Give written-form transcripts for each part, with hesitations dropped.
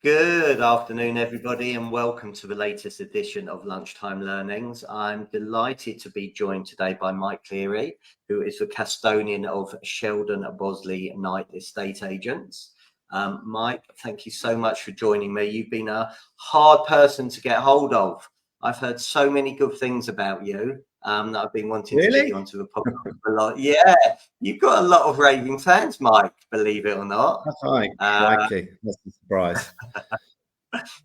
Good afternoon, everybody, and welcome to the latest edition of Lunchtime Learnings. I'm delighted to be joined today by Mike Cleary, who is the custodian of Sheldon Bosley Knight Estate Agents. Mike, thank you so much for joining me. You've been a hard person to get hold of. I've heard so many good things about you that I've been wanting to get you onto the podcast a lot. Yeah, you've got a lot of raving fans, Mike, believe it or not. That's right. Crikey. That's a surprise.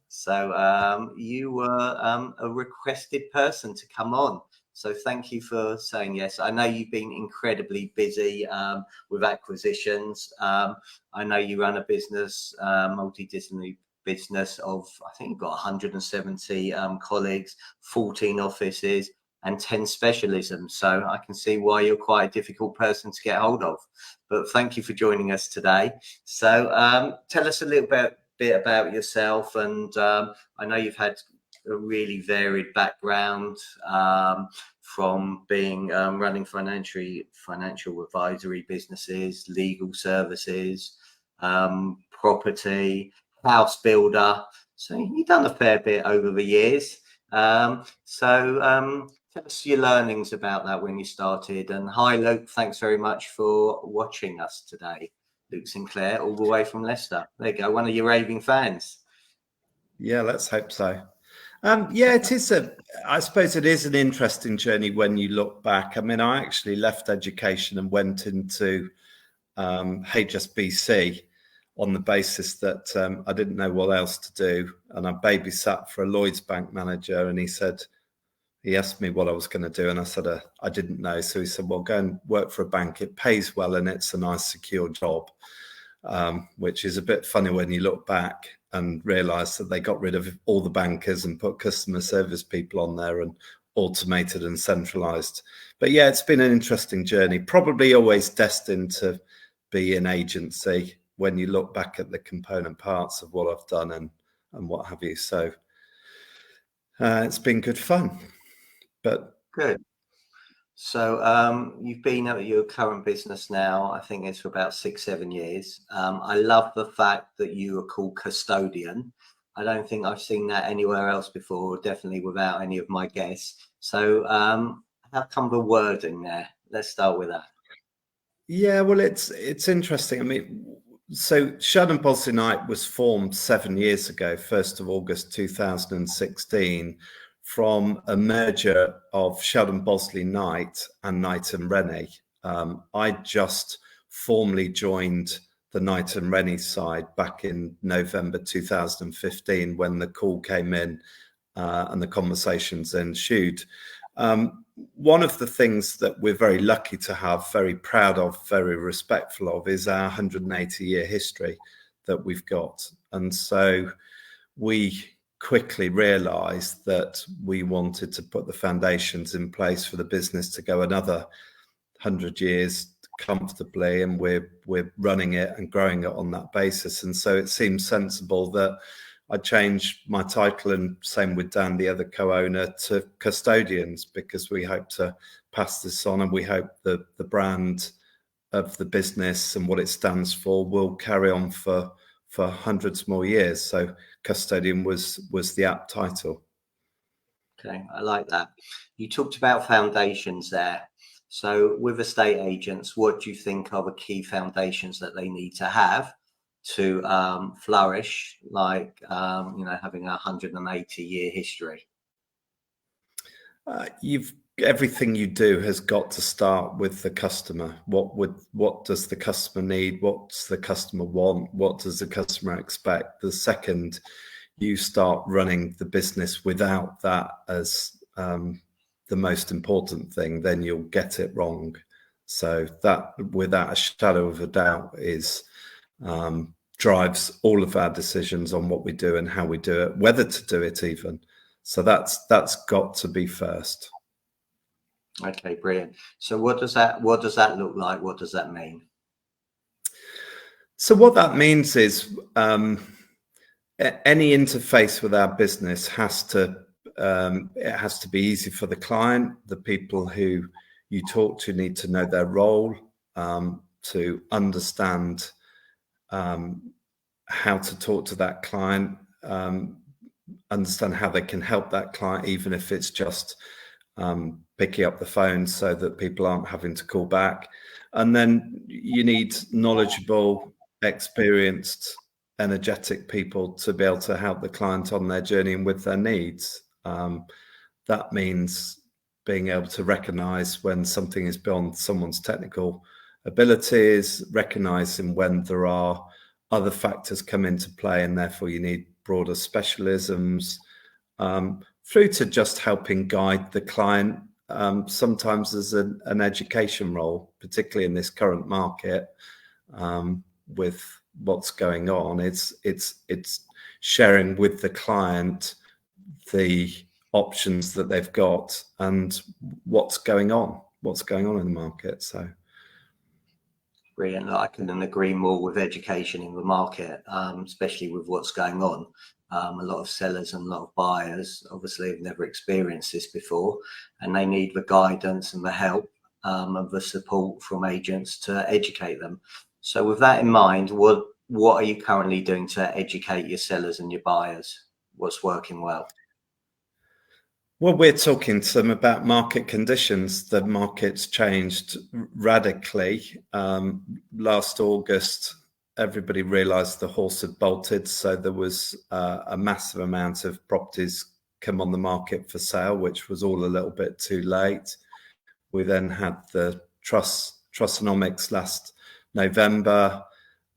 So you were a requested person to come on. So thank you for saying yes. I know you've been incredibly busy with acquisitions. I know you run a business, multidisciplinary business of, I think you've got 170 colleagues, 14 offices and 10 specialisms. So I can see why you're quite a difficult person to get hold of. But thank you for joining us today. So tell us a little bit about yourself, and I know you've had a really varied background from being running financial advisory businesses, legal services, property, house builder. So you've done a fair bit over the years. Tell us your learnings about that when you started. And hi, Luke. Thanks very much for watching us today. Luke Sinclair, all the way from Leicester. There you go, one of your raving fans. Yeah, let's hope so. Yeah, it is I suppose it is an interesting journey when you look back. I mean, I actually left education and went into HSBC on the basis that I didn't know what else to do. And I babysat for a Lloyds Bank manager, and he asked me what I was going to do, and I said I didn't know. So he said, well, go and work for a bank. It pays well and it's a nice secure job, which is a bit funny when you look back and realise that they got rid of all the bankers and put customer service people on there and automated and centralised. But yeah, it's been an interesting journey, probably always destined to be an agency when you look back at the component parts of what I've done and what have you. So it's been good fun. But good. So you've been at your current business now, I think it's for about 6-7 years. I love the fact that you are called Custodian. I don't think I've seen that anywhere else before, definitely without any of my guests. So how come the wording there? Let's start with that. Yeah, well, it's interesting. I mean, so Sheldon Bosley Knight was formed 7 years ago, 1st of August 2016, from a merger of Sheldon Bosley Knight and Knight and Rennie. I just formally joined the Knight and Rennie side back in November 2015 when the call came in and the conversations ensued. One of the things that we're very lucky to have, very proud of, very respectful of, is our 180-year history that we've got. And so we quickly realised that we wanted to put the foundations in place for the business to go another 100 years comfortably, and we're running it and growing it on that basis. And so it seemed sensible that I changed my title, and same with Dan, the other co-owner, to Custodians, because we hope to pass this on, and we hope that the brand of the business and what it stands for will carry on for hundreds more years. So Custodian was the apt title. Okay, I like that. You talked about foundations there. So with estate agents, what do you think are the key foundations that they need to have to flourish, like having a 180-year history? Everything you do has got to start with the customer. What does the customer need? What's the customer want? What does the customer expect? The second you start running the business without that as the most important thing, then you'll get it wrong. So that, without a shadow of a doubt, is drives all of our decisions on what we do and how we do it, whether to do it even. So that's got to be first. Okay, brilliant. So what does that look like? What does that mean? So what that means is any interface with our business has to be easy for the client. The people who you talk to need to know their role, to understand how to talk to that client, understand how they can help that client, even if it's just picking up the phone so that people aren't having to call back. And then you need knowledgeable, experienced, energetic people to be able to help the client on their journey and with their needs. That means being able to recognize when something is beyond someone's technical abilities, recognizing when there are other factors come into play, and therefore you need broader specialisms, through to just helping guide the client, sometimes as an education role, particularly in this current market, with what's going on. It's sharing with the client the options that they've got and what's going on in the market. So brilliant. I couldn't agree more with education in the market, especially with what's going on. A lot of sellers and a lot of buyers obviously have never experienced this before, and they need the guidance and the help and the support from agents to educate them. So with that in mind, what are you currently doing to educate your sellers and your buyers? What's working well? Well, we're talking to them about market conditions. The market's changed radically. Last August, everybody realised the horse had bolted, so there was a massive amount of properties come on the market for sale, which was all a little bit too late. We then had the Trussonomics last November,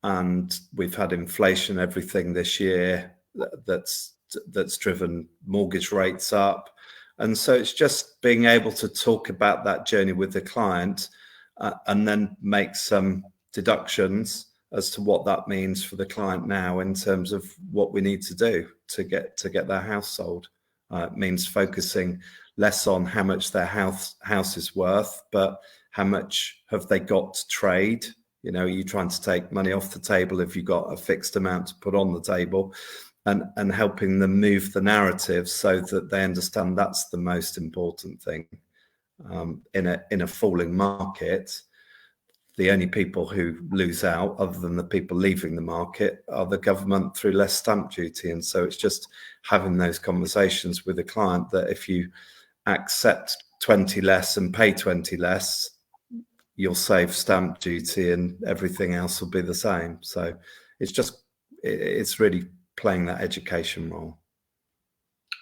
and we've had inflation, everything this year that's driven mortgage rates up. And so it's just being able to talk about that journey with the client, and then make some deductions as to what that means for the client now in terms of what we need to do to get their house sold. It means focusing less on how much their house is worth, but how much have they got to trade. You know, are you trying to take money off the table if you've got a fixed amount to put on the table? And helping them move the narrative so that they understand that's the most important thing. In a falling market, the only people who lose out, other than the people leaving the market, are the government through less stamp duty. And so it's just having those conversations with the client that if you accept 20 less and pay 20 less, you'll save stamp duty and everything else will be the same. So it's really playing that education role.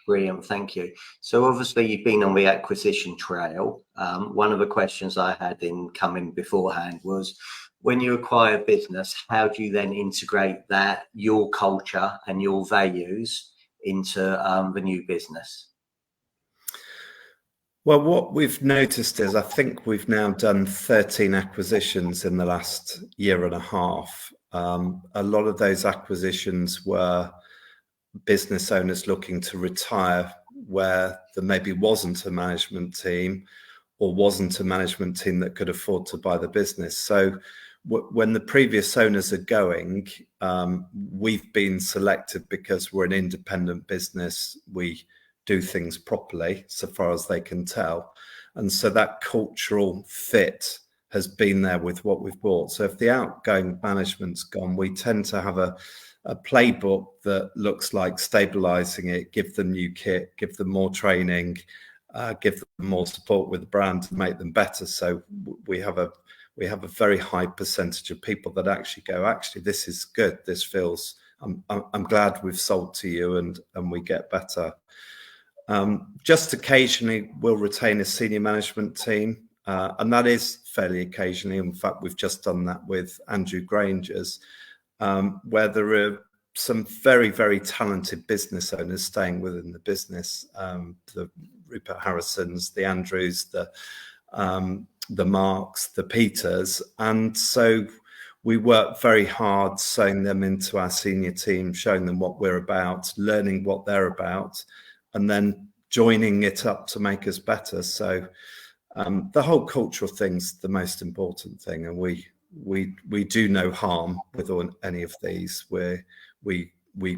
Brilliant, thank you. So obviously you've been on the acquisition trail. One of the questions I had in coming beforehand was, when you acquire a business, how do you then integrate that, your culture and your values, into the new business? Well, what we've noticed is I think we've now done 13 acquisitions in the last year and a half. A lot of those acquisitions were business owners looking to retire, where there maybe wasn't a management team or wasn't a management team that could afford to buy the business. So when the previous owners are going, we've been selected because we're an independent business. We do things properly so far as they can tell. And so that cultural fit has been there with what we've bought. So if the outgoing management's gone, we tend to have a playbook that looks like stabilizing it, give them new kit, give them more training, give them more support with the brand to make them better. So we have a very high percentage of people that actually go, actually, this is good. This feels, I'm glad we've sold to you, and we get better. Just occasionally we'll retain a senior management team, and that is fairly occasionally. In fact, we've just done that with Andrew Granger's, where there are some very, very talented business owners staying within the business, the Rupert Harrisons, the Andrews, the Marks, the Peters. And so we work very hard sewing them into our senior team, showing them what we're about, learning what they're about, and then joining it up to make us better. So the whole cultural thing's the most important thing. And we do no harm with any of these, where we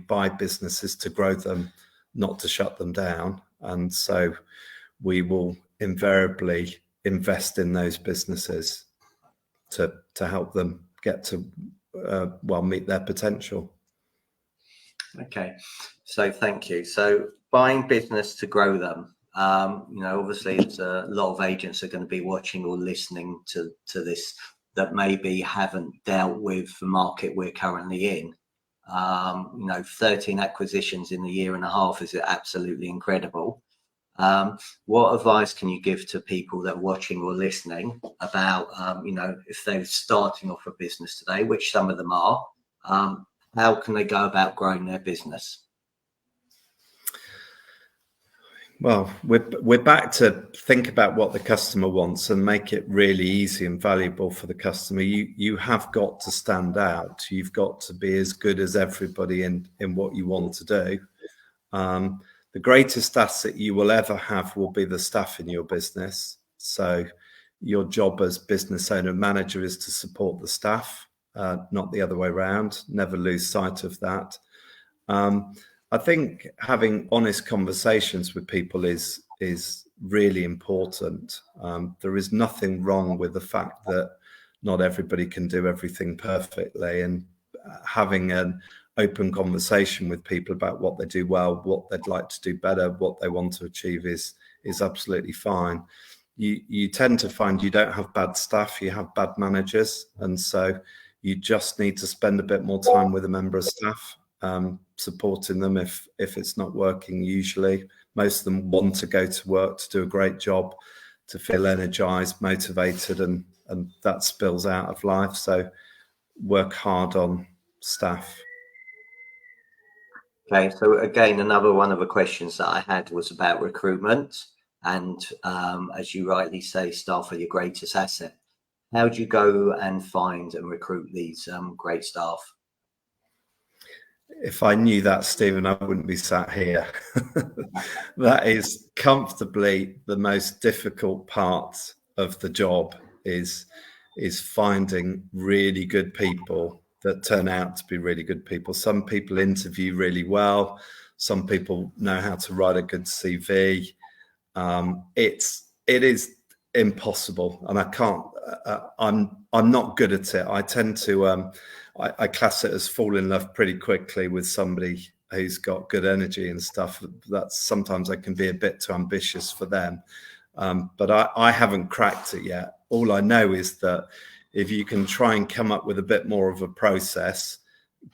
buy businesses to grow them, not to shut them down. And so we will invariably invest in those businesses to help them get to meet their potential. Okay, so thank you. So buying business to grow them. Obviously, it's a lot of agents are going to be watching or listening to this that maybe haven't dealt with the market we're currently in. 13 acquisitions in a year and a half is absolutely incredible. What advice can you give to people that are watching or listening about, if they're starting off a business today, which some of them are, how can they go about growing their business? Well, we're back to think about what the customer wants and make it really easy and valuable for the customer. You have got to stand out. You've got to be as good as everybody in what you want to do. The greatest asset you will ever have will be the staff in your business. So your job as business owner manager is to support the staff, not the other way around. Never lose sight of that. I think having honest conversations with people is really important. There is nothing wrong with the fact that not everybody can do everything perfectly, and having an open conversation with people about what they do well, what they'd like to do better, what they want to achieve is absolutely fine. You tend to find you don't have bad staff, you have bad managers, and so you just need to spend a bit more time with a member of staff, supporting them if it's not working. Usually most of them want to go to work to do a great job, to feel energized, motivated, and that spills out of life. So work hard on staff. Okay, so again, another one of the questions that I had was about recruitment, and as you rightly say, staff are your greatest asset. How do you go and find and recruit these great staff? If I knew that, Stephen, I wouldn't be sat here. That is comfortably the most difficult part of the job, is finding really good people that turn out to be really good people. Some people interview really well. Some people know how to write a good CV. It is impossible, and I can't. I'm not good at it. I tend to. I class it as fall in love pretty quickly with somebody who's got good energy and stuff. That's sometimes I can be a bit too ambitious for them, but I haven't cracked it yet. All I know is that if you can try and come up with a bit more of a process,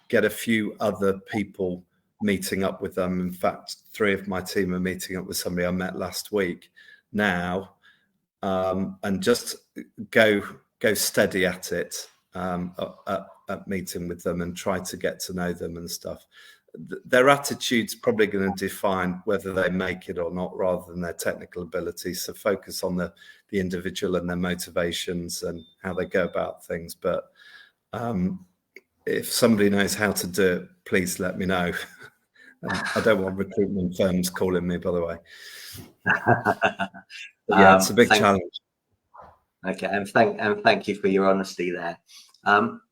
get a few other people meeting up with them. In fact, 3 of my team are meeting up with somebody I met last week now, and just go steady at it, at meeting with them and try to get to know them and stuff. Their attitude's probably going to define whether they make it or not, rather than their technical ability. So focus on the individual and their motivations and how they go about things. But if somebody knows how to do it, please let me know. I don't want recruitment firms calling me, by the way. Yeah, it's a big challenge. Okay, and thank you for your honesty there.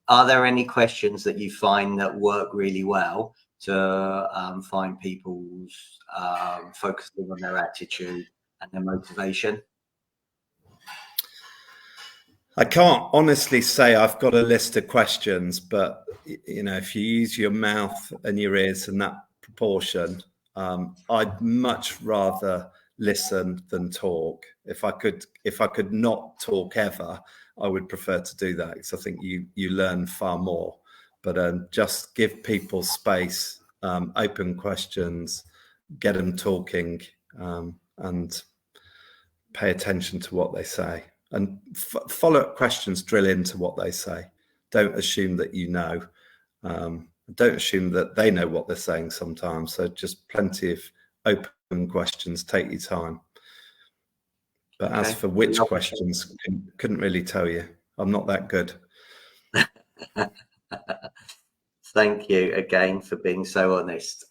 Are there any questions that you find that work really well to find people's focusing on their attitude and their motivation? I can't honestly say I've got a list of questions, but if you use your mouth and your ears in that proportion, I'd much rather listen than talk. If I could not talk ever, I would prefer to do that, because I think you learn far more. But just give people space, open questions, get them talking, and pay attention to what they say. And follow-up questions drill into what they say. Don't assume that you know. Don't assume that they know what they're saying sometimes. So just plenty of open questions. Take your time. But okay. As for which questions, couldn't really tell you. I'm not that good. Thank you again for being so honest.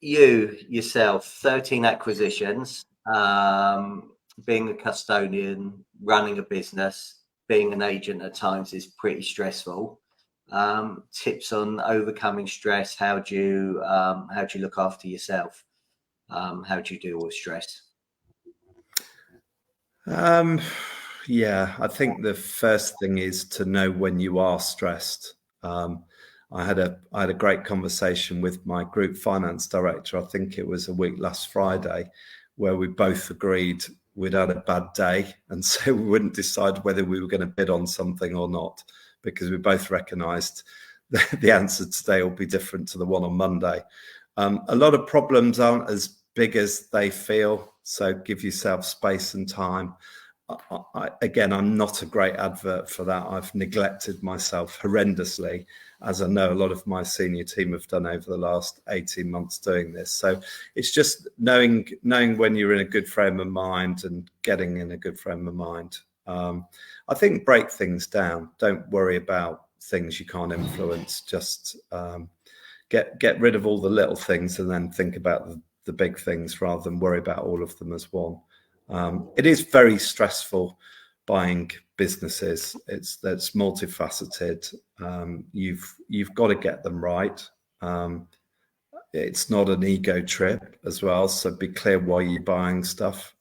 You yourself, 13 acquisitions, being a custodian, running a business, being an agent at times is pretty stressful. Tips on overcoming stress. How do you look after yourself? How do you deal with stress? Yeah, I think the first thing is to know when you are stressed. I had a great conversation with my group finance director. I think it was a week last Friday, where we both agreed we'd had a bad day, and so we wouldn't decide whether we were going to bid on something or not, because we both recognised the answer today will be different to the one on Monday. A lot of problems aren't as big as they feel, so give yourself space and time. Again, I'm not a great advert for that. I've neglected myself horrendously, as I know a lot of my senior team have done over the last 18 months doing this. So it's just knowing when you're in a good frame of mind and getting in a good frame of mind. I think break things down. Don't worry about things you can't influence. Just get rid of all the little things and then think about the big things rather than worry about all of them as one. It is very stressful buying businesses. That's multifaceted. You've got to get them right. It's not an ego trip as well, so be clear why you're buying stuff.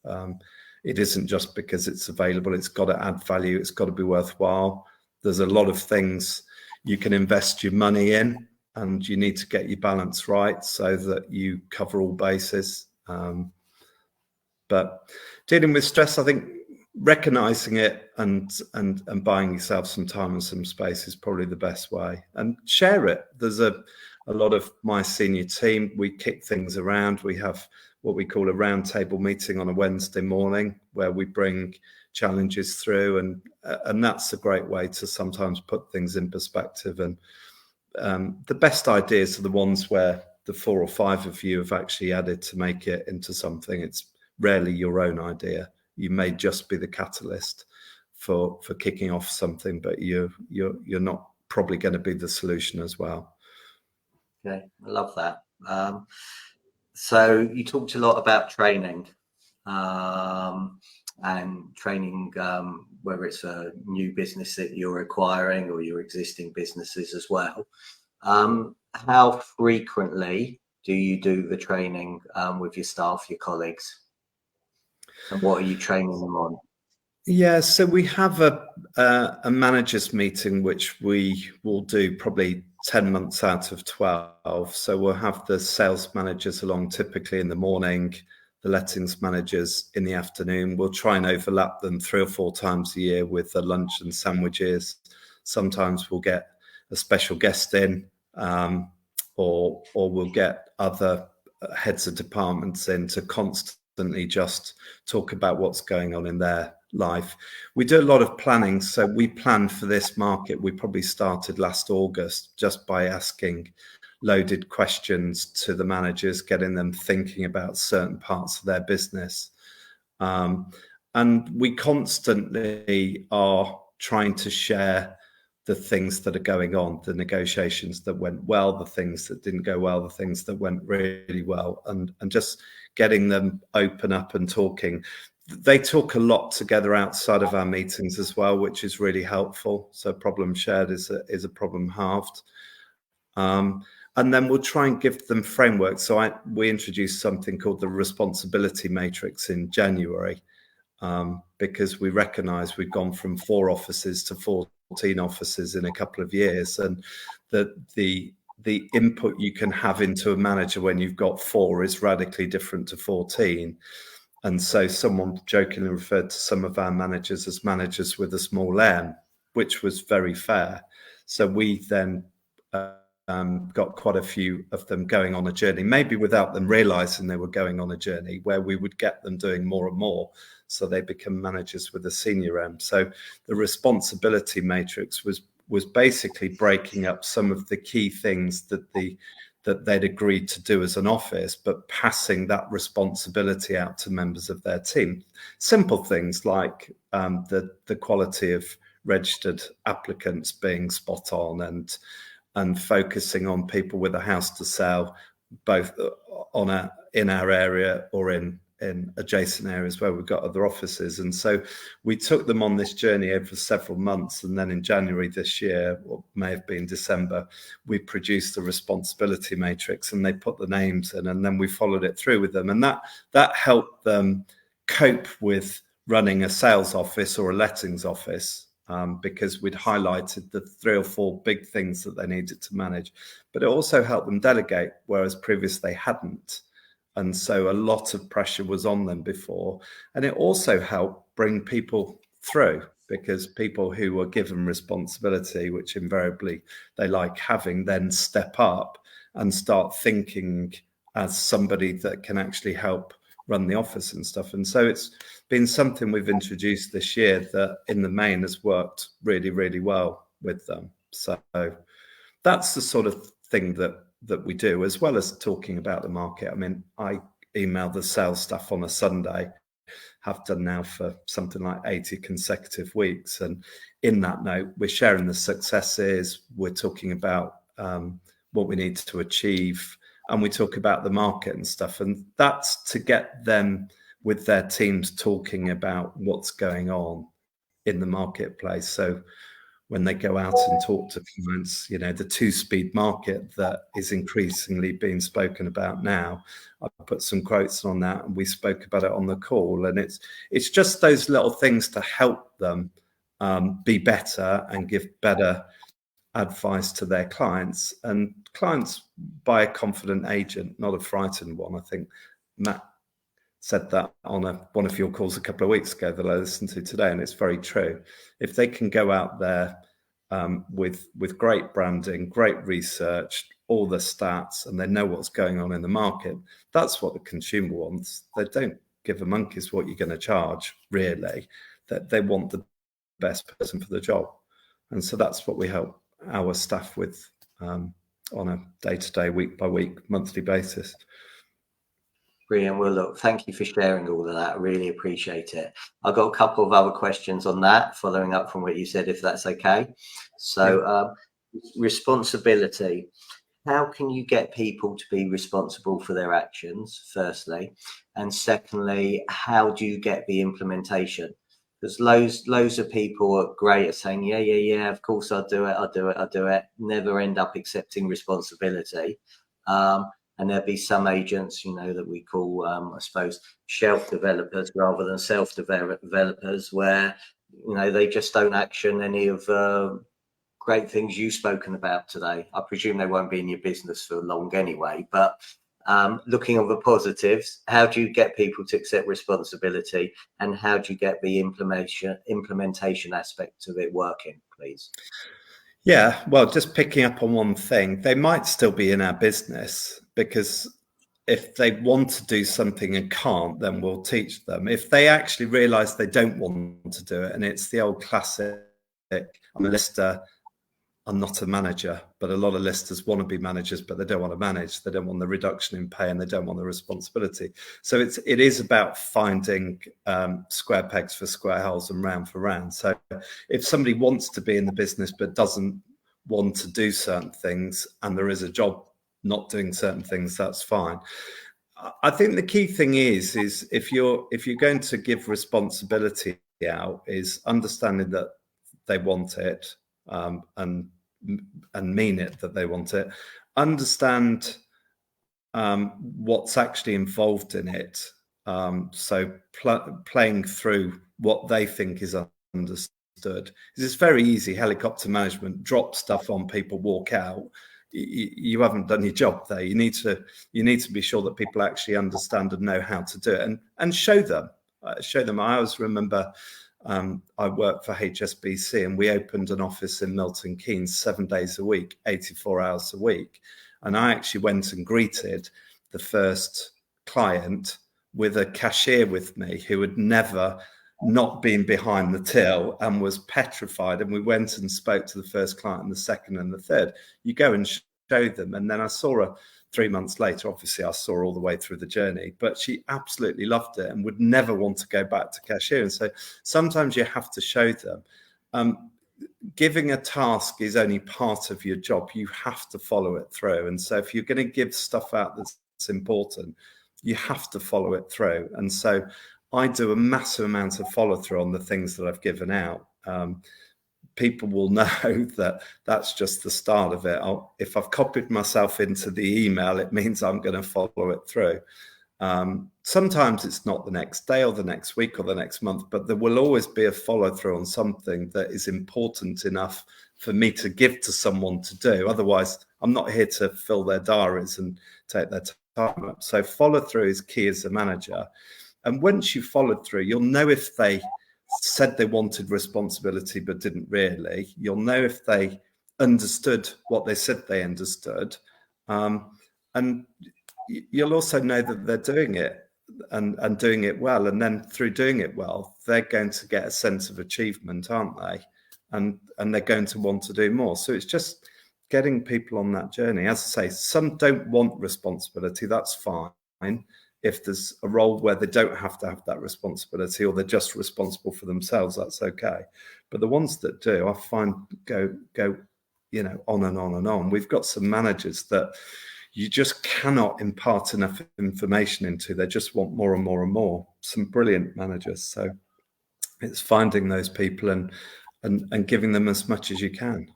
It isn't just because it's available. It's got to add value. It's got to be worthwhile. There's a lot of things you can invest your money in, and you need to get your balance right so that you cover all bases. But dealing with stress, I think recognizing it and buying yourself some time and some space is probably the best way, and share it. There's a lot of my senior team, we kick things around. We have what we call a roundtable meeting on a Wednesday morning where we bring challenges through, and that's a great way to sometimes put things in perspective. And the best ideas are the ones where the 4 or 5 of you have actually added to make it into something. It's rarely your own idea. You may just be the catalyst for kicking off something, but you're not probably going to be the solution as well. Okay, I love that. So you talked a lot about training, and training, whether it's a new business that you're acquiring or your existing businesses as well. How frequently do you do the training with your staff, your colleagues? And what are you training them on? Yeah, so we have a managers meeting, which we will do probably 10 months out of 12. So we'll have the sales managers along typically in the morning, the lettings managers in the afternoon. We'll try and overlap them 3 or 4 times a year with the lunch and sandwiches. Sometimes we'll get a special guest in, or we'll get other heads of departments in to constantly just talk about what's going on in their life. We do a lot of planning. So we planned for this market. We probably started last August just by asking loaded questions to the managers, getting them thinking about certain parts of their business. And we constantly are trying to share the things that are going on, the negotiations that went well, the things that didn't go well, the things that went really well, and just getting them open up and talking. They talk a lot together outside of our meetings as well, which is really helpful. So problem shared is a problem halved. And then we'll try and give them framework. So we introduced something called the responsibility matrix in January, because we recognize we've gone from 4 offices to 14 offices in a couple of years, and that the input you can have into a manager when you've got 4 is radically different to 14. And so someone jokingly referred to some of our managers as managers with a small m, which was very fair. So we then got quite a few of them going on a journey, maybe without them realizing they were going on a journey, where we would get them doing more and more, so they become managers with a senior M. So the responsibility matrix was basically breaking up some of the key things that they'd agreed to do as an office, but passing that responsibility out to members of their team. Simple things like the quality of registered applicants being spot on, and focusing on people with a house to sell, both in our area or in adjacent areas where we've got other offices. And so we took them on this journey over several months, and then in January this year, or may have been December, we produced the responsibility matrix, and they put the names in, and then we followed it through with them, and that helped them cope with running a sales office or a lettings office because we'd highlighted the 3 or 4 big things that they needed to manage. But it also helped them delegate, whereas previously they hadn't. And so a lot of pressure was on them before. And it also helped bring people through, because people who were given responsibility, which invariably they like having, then step up and start thinking as somebody that can actually help run the office and stuff. And so it's been something we've introduced this year that in the main has worked really, really well with them. So that's the sort of thing that we do, as well as talking about the market. I mean, I email the sales staff on a Sunday, have done now for something like 80 consecutive weeks. And in that note, we're sharing the successes, we're talking about what we need to achieve, and we talk about the market and stuff. And that's to get them with their teams talking about what's going on in the marketplace. So when they go out and talk to clients, you know, the 2-speed market that is increasingly being spoken about now, I put some quotes on that, and we spoke about it on the call. And it's just those little things to help them be better and give better advice to their clients. And clients buy a confident agent, not a frightened one. I think Matt said that on one of your calls a couple of weeks ago that I listened to today, and it's very true. If they can go out there with great branding, great research, all the stats, and they know what's going on in the market, that's what the consumer wants. They don't give a monkey's what you're going to charge, really. That they want the best person for the job. And so that's what we help our staff with on a day-to-day, week-by-week, monthly basis. Brilliant. Well, look, thank you for sharing all of that. I really appreciate it. I've got a couple of other questions on that, following up from what you said, if that's okay. So responsibility. How can you get people to be responsible for their actions, firstly? And secondly, how do you get the implementation? Because loads of people are great at saying, yeah, of course I'll do it, never end up accepting responsibility. And there'll be some agents, you know, that we call, I suppose, shelf developers rather than self-developers, where, you know, they just don't action any of great things you've spoken about today. I presume they won't be in your business for long anyway, but looking at the positives, how do you get people to accept responsibility, and how do you get the implementation aspect of it working, please? Yeah, well, just picking up on one thing, they might still be in our business, because if they want to do something and can't, then we'll teach them. If they actually realize they don't want to do it, and it's the old classic, I'm a lister, I'm not a manager, but a lot of listers want to be managers, but they don't want to manage. They don't want the reduction in pay, and they don't want the responsibility. So it is about finding square pegs for square holes and round for round. So if somebody wants to be in the business but doesn't want to do certain things, and there is a job not doing certain things, that's fine. I think the key thing is if you're going to give responsibility out, is understanding that they want it, and mean it that they want it. Understand what's actually involved in it. So playing through what they think is understood. It's very easy, helicopter management, drop stuff on people, walk out. You haven't done your job there. You need to be sure that people actually understand and know how to do it, and show them. I always remember I worked for HSBC, and we opened an office in Milton Keynes 7 days a week, 84 hours a week. And I actually went and greeted the first client with a cashier with me who had never not been behind the till and was petrified. And we went and spoke to the first client and the second and the third. You go and show them. And then I saw her 3 months later. Obviously, I saw her all the way through the journey, but she absolutely loved it and would never want to go back to cashier. And so sometimes you have to show them. Giving a task is only part of your job. You have to follow it through. And so if you're going to give stuff out that's important, you have to follow it through. And so I do a massive amount of follow through on the things that I've given out. People will know that that's just the start of it. If I've copied myself into the email, it means I'm going to follow it through. Sometimes it's not the next day or the next week or the next month, but there will always be a follow through on something that is important enough for me to give to someone to do. Otherwise, I'm not here to fill their diaries and take their time up. So follow through is key as a manager. And once you followed through, you'll know if they said they wanted responsibility but didn't really. You'll know if they understood what they said they understood. And you'll also know that they're doing it and doing it well. And then through doing it well, they're going to get a sense of achievement, aren't they? And they're going to want to do more. So it's just getting people on that journey. As I say, some don't want responsibility. That's fine. If there's a role where they don't have to have that responsibility, or they're just responsible for themselves, that's okay. But the ones that do, I find go, on and on and on. We've got some managers that you just cannot impart enough information into. They just want more and more and more. Some brilliant managers. So it's finding those people and giving them as much as you can.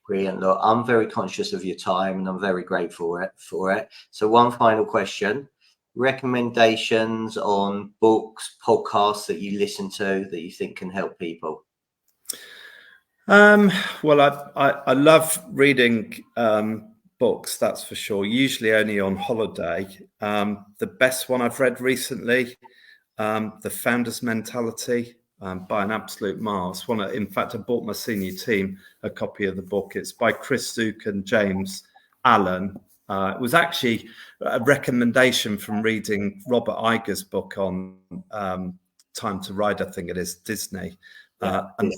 Brilliant. Look, I'm very conscious of your time and I'm very grateful for it. So one final question: recommendations on books, podcasts that you listen to that you think can help people? Well, I love reading books, that's for sure, usually only on holiday. The best one I've read recently, The Founder's Mentality, by an absolute Mars. In fact, I bought my senior team a copy of the book. It's by Chris Zook and James Allen. It was actually a recommendation from reading Robert Iger's book on Time to Ride, I think it is, Disney. And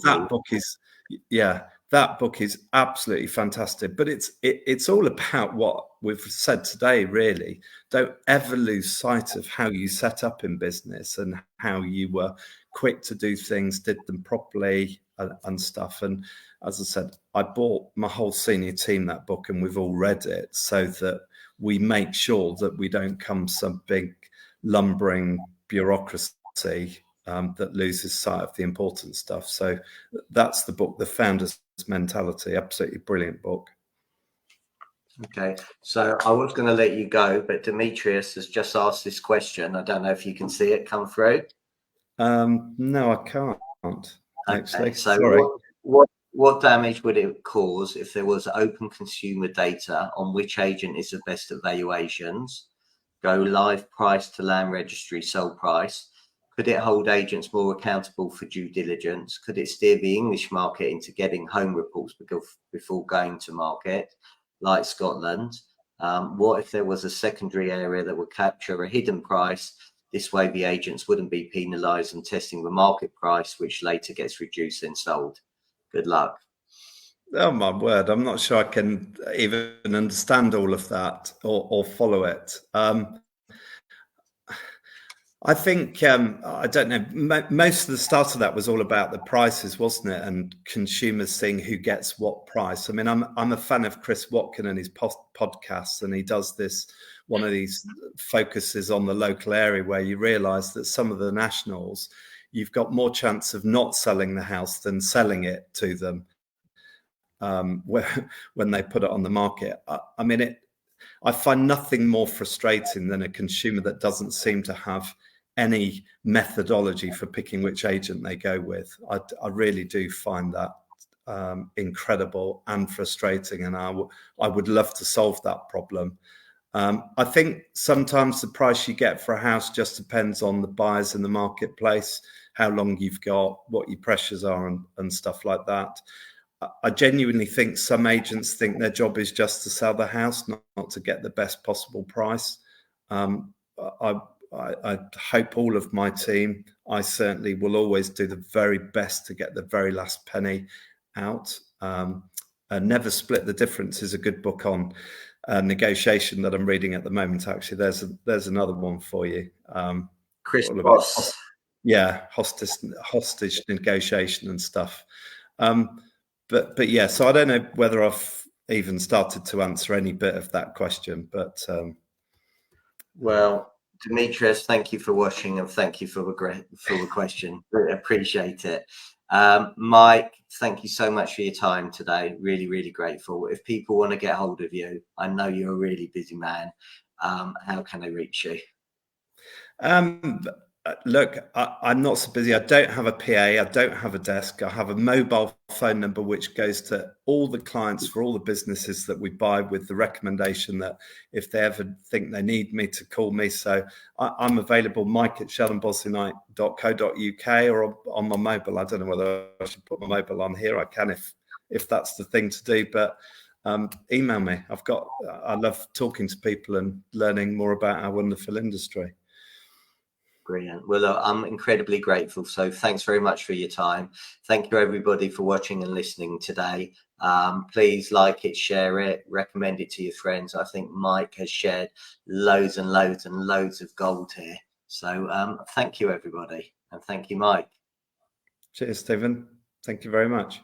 that book is absolutely fantastic. But it's all about what we've said today, really. Don't ever lose sight of how you set up in business and how you were quick to do things, did them properly and stuff. And as I said, I bought my whole senior team that book, and we've all read it so that we make sure that we don't come some big lumbering bureaucracy that loses sight of the important stuff. So that's the book, The Founder's Mentality. Absolutely brilliant book. Okay, so I was going to let you go, but Demetrius has just asked this question. I don't know if you can see it come through. No, I can't. Actually, okay, so sorry. What damage would it cause if there was open consumer data on which agent is the best at valuations? Go live price to land registry sold price. Could it hold agents more accountable for due diligence? Could it steer the English market into getting home reports before going to market, like Scotland? What if there was a secondary area that would capture a hidden price? This way, the agents wouldn't be penalised and testing the market price, which later gets reduced and sold. Good luck. Oh my word! I'm not sure I can even understand all of that or follow it. I think, I don't know, most of the start of that was all about the prices, wasn't it? And consumers seeing who gets what price. I mean, I'm a fan of Chris Watkin and his podcasts, and he does one of these focuses on the local area where you realise that some of the nationals, you've got more chance of not selling the house than selling it to them when they put it on the market. I mean, I find nothing more frustrating than a consumer that doesn't seem to have any methodology for picking which agent they go with. I really do find that incredible and frustrating, and I would love to solve that problem. I think sometimes the price you get for a house just depends on the buyers in the marketplace, how long you've got, what your pressures are and stuff like that. I genuinely think some agents think their job is just to sell the house, not to get the best possible price. I hope all of my team, I certainly will always do the very best to get the very last penny out. Never Split the Difference is a good book on negotiation that I'm reading at the moment. Actually, there's another one for you. Chris Boss. Yeah, hostage negotiation and stuff. But yeah, so I don't know whether I've even started to answer any bit of that question, but well, Demetrius, thank you for watching and thank you for the question. Really appreciate it. Mike, thank you so much for your time today. Really, really grateful. If people want to get hold of you, I know you're a really busy man. How can they reach you? Look, I'm not so busy. I don't have a PA. I don't have a desk. I have a mobile phone number which goes to all the clients for all the businesses that we buy, with the recommendation that if they ever think they need me, to call me. So I'm available, mike@sheldonbosleyknight.co.uk, or on my mobile. I don't know whether I should put my mobile on here. I can if that's the thing to do, but email me. I love talking to people and learning more about our wonderful industry. Brilliant. Well, look, I'm incredibly grateful. So thanks very much for your time. Thank you, everybody, for watching and listening today. Please like it, share it, recommend it to your friends. I think Mike has shared loads and loads and loads of gold here. So thank you, everybody. And thank you, Mike. Cheers, Stephen. Thank you very much.